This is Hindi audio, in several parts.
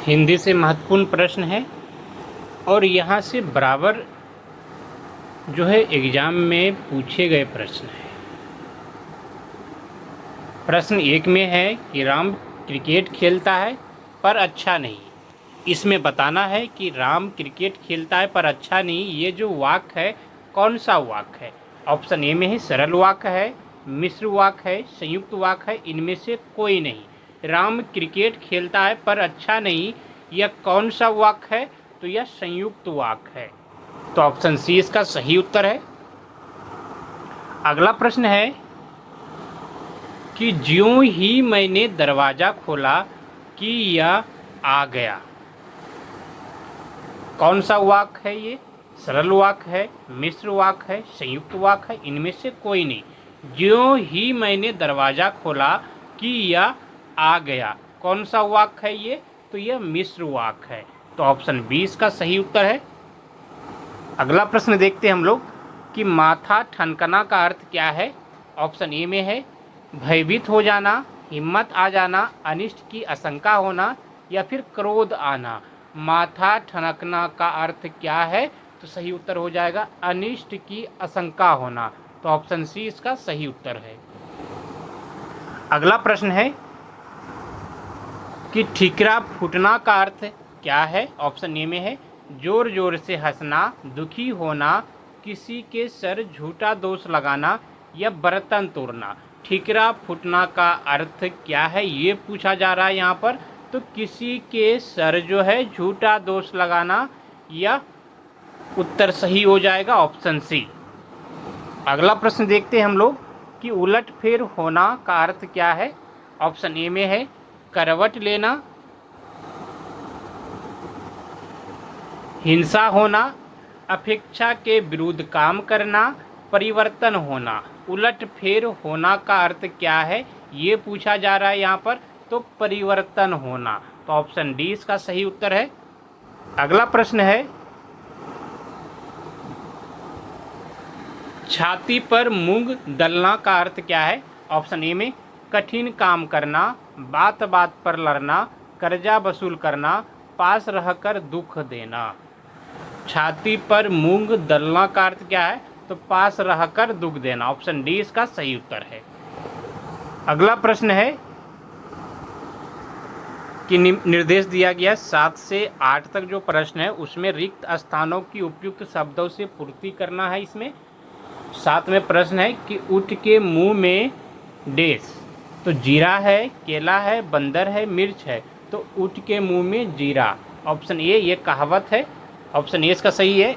हिंदी से महत्वपूर्ण प्रश्न है और यहाँ से बराबर जो है एग्ज़ाम में पूछे गए प्रश्न है। प्रश्न 1 में है कि राम क्रिकेट खेलता है पर अच्छा नहीं। इसमें बताना है कि राम क्रिकेट खेलता है पर अच्छा नहीं, ये जो वाक्य है कौन सा वाक्य है। ऑप्शन ए में है सरल वाक्य है, मिश्र वाक्य है, संयुक्त वाक्य है, इनमें से कोई नहीं। राम क्रिकेट खेलता है पर अच्छा नहीं, यह कौन सा वाक्य है? तो यह संयुक्त वाक्य है। तो ऑप्शन सी इसका सही उत्तर है। अगला प्रश्न है कि ज्यों ही मैंने दरवाज़ा खोला कि यह आ गया। कौन सा वाक्य है ये? सरल वाक्य है, मिश्र वाक्य है, संयुक्त वाक्य है, इनमें से कोई नहीं। ज्यों ही मैंने दरवाज़ा खोला कि यह आ गया, कौन सा वाक्य है ये? तो यह मिश्र वाक्य है। तो ऑप्शन बी इसका सही उत्तर है। अगला प्रश्न देखते हैं हम लोग कि माथा ठनकना का अर्थ क्या है। ऑप्शन ए में है भयभीत हो जाना, हिम्मत आ जाना, अनिष्ट की आशंका होना या फिर क्रोध आना। माथा ठनकना का अर्थ क्या है? तो सही उत्तर हो जाएगा अनिष्ट की आशंका होना। तो ऑप्शन सी इसका सही उत्तर है। अगला प्रश्न है कि ठीकरा फूटना का अर्थ क्या है। ऑप्शन ए में है जोर जोर से हंसना, दुखी होना, किसी के सर झूठा दोष लगाना या बर्तन तोड़ना। ठीकरा फूटना का अर्थ क्या है ये पूछा जा रहा है यहाँ पर। तो किसी के सर जो है झूठा दोष लगाना, या उत्तर सही हो जाएगा ऑप्शन सी। अगला प्रश्न देखते हैं हम लोग कि उलटफेर होना का अर्थ क्या है। ऑप्शन ए में है करवट लेना, हिंसा होना, अपेक्षा के विरुद्ध काम करना, परिवर्तन होना। उलटफेर होना का अर्थ क्या है ये पूछा जा रहा है यहाँ पर। तो परिवर्तन होना। तो ऑप्शन डी इसका सही उत्तर है। अगला प्रश्न है छाती पर मूंग दलना का अर्थ क्या है। ऑप्शन ए में कठिन काम करना, बात बात पर लड़ना, कर्जा वसूल करना, पास रहकर दुख देना। छाती पर मूंग दलना का अर्थ क्या है? तो पास रहकर दुख देना। ऑप्शन डी इसका सही उत्तर है। अगला प्रश्न है कि निर्देश दिया गया 7 से 8 तक जो प्रश्न है उसमें रिक्त स्थानों की उपयुक्त शब्दों से पूर्ति करना है। इसमें 7 में प्रश्न है कि ऊँट के मुंह में डेस। तो जीरा है, केला है, बंदर है, मिर्च है। तो ऊँट के मुंह में जीरा। ऑप्शन ए ये कहावत है। ऑप्शन ए इसका सही है।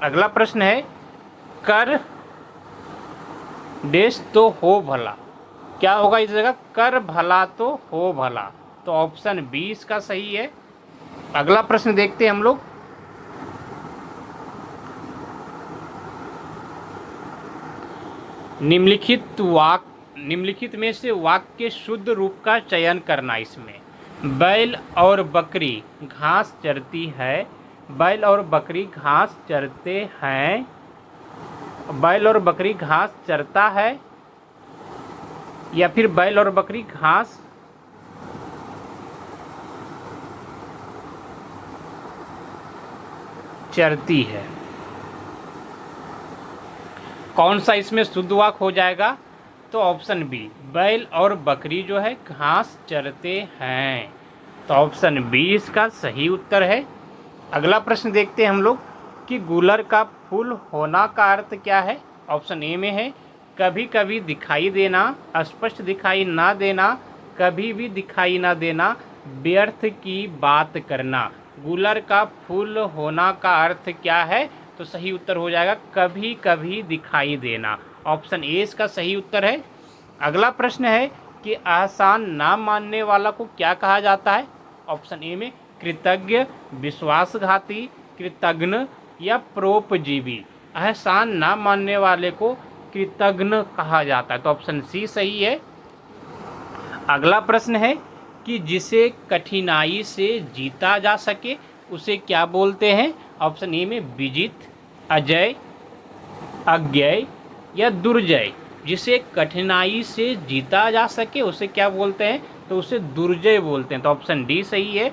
अगला प्रश्न है कर डेस तो हो भला। क्या होगा इस जगह? कर भला तो हो भला। तो ऑप्शन बी इसका सही है। अगला प्रश्न देखते हैं हम लोग निम्नलिखित में से वाक्य के शुद्ध रूप का चयन करना। इसमें बैल और बकरी घास चरती है। बैल और बकरी घास चरते हैं। बैल और बकरी घास चरता है या फिर बैल और बकरी घास चरती है। कौन सा इसमें शुद्ध वाक्य हो जाएगा? तो ऑप्शन बी बैल और बकरी जो है घास चरते हैं। तो ऑप्शन बी इसका सही उत्तर है। अगला प्रश्न देखते हैं हम लोग कि गुलर का फूल होना का अर्थ क्या है। ऑप्शन ए में है कभी कभी दिखाई देना, स्पष्ट दिखाई ना देना, कभी भी दिखाई ना देना, व्यर्थ की बात करना। गुलर का फूल होना का अर्थ क्या है? तो सही उत्तर हो जाएगा कभी कभी दिखाई देना। ऑप्शन ए इसका सही उत्तर है। अगला प्रश्न है कि एहसान ना मानने वाला को क्या कहा जाता है। ऑप्शन ए में कृतज्ञ, विश्वासघाती, कृतघ्न या परोपजीवी। एहसान ना मानने वाले को कृतघ्न कहा जाता है। तो ऑप्शन सी सही है। अगला प्रश्न है कि जिसे कठिनाई से जीता जा सके उसे क्या बोलते हैं। ऑप्शन ए में विजित, अजय, अज्ञेय या दुर्जय। जिसे कठिनाई से जीता जा सके उसे क्या बोलते हैं? तो उसे दुर्जय बोलते हैं। तो ऑप्शन डी सही है।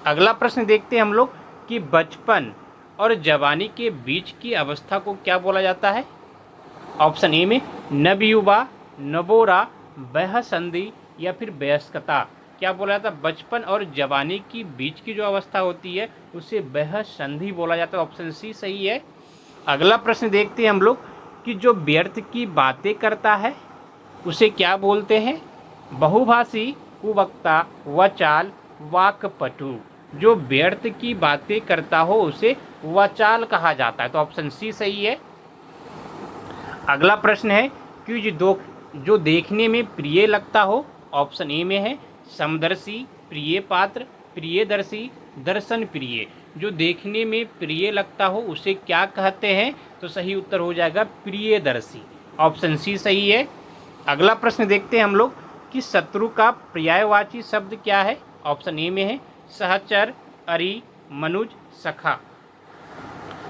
अगला प्रश्न देखते हैं हम लोग कि बचपन और जवानी के बीच की अवस्था को क्या बोला जाता है। ऑप्शन ए में नवयुवा, नवोरा, वयःसंधि या फिर वयस्कता। क्या बोला जाता है? बचपन और जवानी की बीच की जो अवस्था होती है उसे वयःसंधि बोला जाता है। ऑप्शन सी सही है। अगला प्रश्न देखते हैं हम लोग कि जो व्यर्थ की बातें करता है उसे क्या बोलते हैं। बहुभाषी, कुवक्ता, वचाल, वाक्पटु। जो व्यर्थ की बातें करता हो उसे वचाल कहा जाता है। तो ऑप्शन सी सही है। अगला प्रश्न है कि जो देखने में प्रिय लगता हो। ऑप्शन ए में है समदर्शी, प्रिय पात्र, प्रियदर्शी, दर्शन प्रिय। जो देखने में प्रिय लगता हो उसे क्या कहते हैं? तो सही उत्तर हो जाएगा प्रियदर्शी। ऑप्शन सी सही है। अगला प्रश्न देखते हैं हम लोग कि शत्रु का पर्यायवाची शब्द क्या है। ऑप्शन ए में है सहचर, अरि, मनुज, सखा।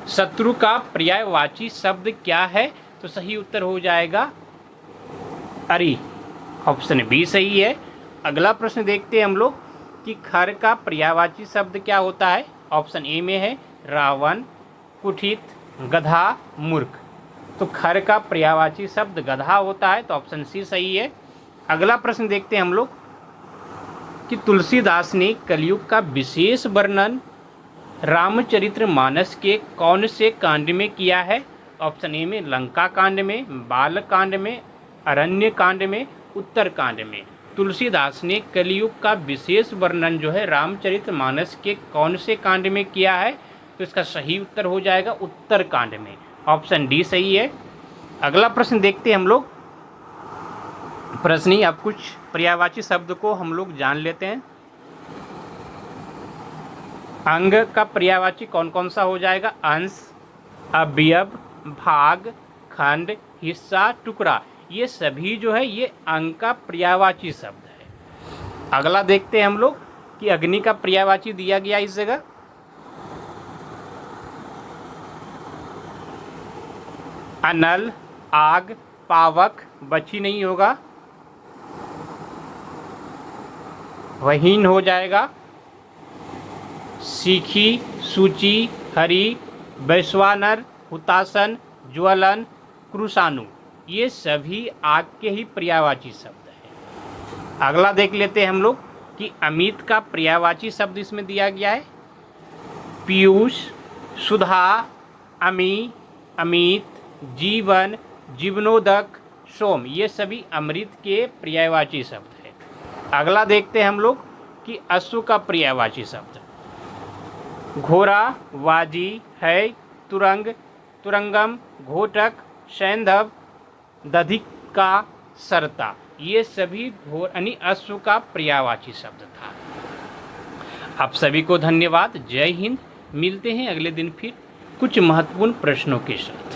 शत्रु का पर्यायवाची शब्द क्या है? तो सही उत्तर हो जाएगा अरि। ऑप्शन बी सही है। अगला प्रश्न देखते हैं हम लोग कि खर का पर्यायवाची शब्द क्या होता है। ऑप्शन ए में है रावण, कुठित, गधा, मूर्ख। तो खर का पर्यायवाची शब्द गधा होता है। तो ऑप्शन सी सही है। अगला प्रश्न देखते हैं हम लोग कि तुलसीदास ने कलयुग का विशेष वर्णन रामचरितमानस के कौन से कांड में किया है। ऑप्शन ए में लंका कांड में, बाल कांड में, अरण्य कांड में, उत्तर कांड में। तुलसीदास ने कलयुग का विशेष वर्णन जो है रामचरितमानस के कौन से कांड में किया है। तो इसका सही उत्तर हो जाएगा उत्तर कांड में। ऑप्शन डी सही है। अगला प्रश्न देखते हैं हम लोग। प्रश्न ही अब कुछ पर्यायवाची शब्द को हम लोग जान लेते हैं। अंग का पर्यायवाची कौन कौन सा हो जाएगा। अंश, अवयव, भाग, खंड, हिस्सा, टुकड़ा। ये सभी जो है ये अंग का पर्यायवाची शब्द है। अगला देखते हैं हम लोग कि अग्नि का पर्यायवाची दिया गया इस जगह। अनल, आग, पावक, बची नहीं होगा, वहीन हो जाएगा। सीखी, सूची, हरि, वैश्वानर, हुतासन, ज्वलन, क्रुशानु। ये सभी आग के ही पर्यायवाची शब्द हैं। अगला देख लेते हैं हम लोग कि अमित का पर्यायवाची शब्द इसमें दिया गया है। पीयूष, सुधा, अमी, अमित, जीवन, जीवनोदक, सोम। ये सभी अमृत के पर्यायवाची शब्द हैं। अगला देखते हैं हम लोग कि अश्व का पर्यायवाची शब्द। घोड़ा, वाजी, है, तुरंग, तुरंगम, घोटक, सैंधव, दधिका, सरता। ये सभी घोड़ यानी अश्व का पर्यायवाची शब्द था। आप सभी को धन्यवाद। जय हिंद। मिलते हैं अगले दिन फिर कुछ महत्वपूर्ण प्रश्नों के साथ।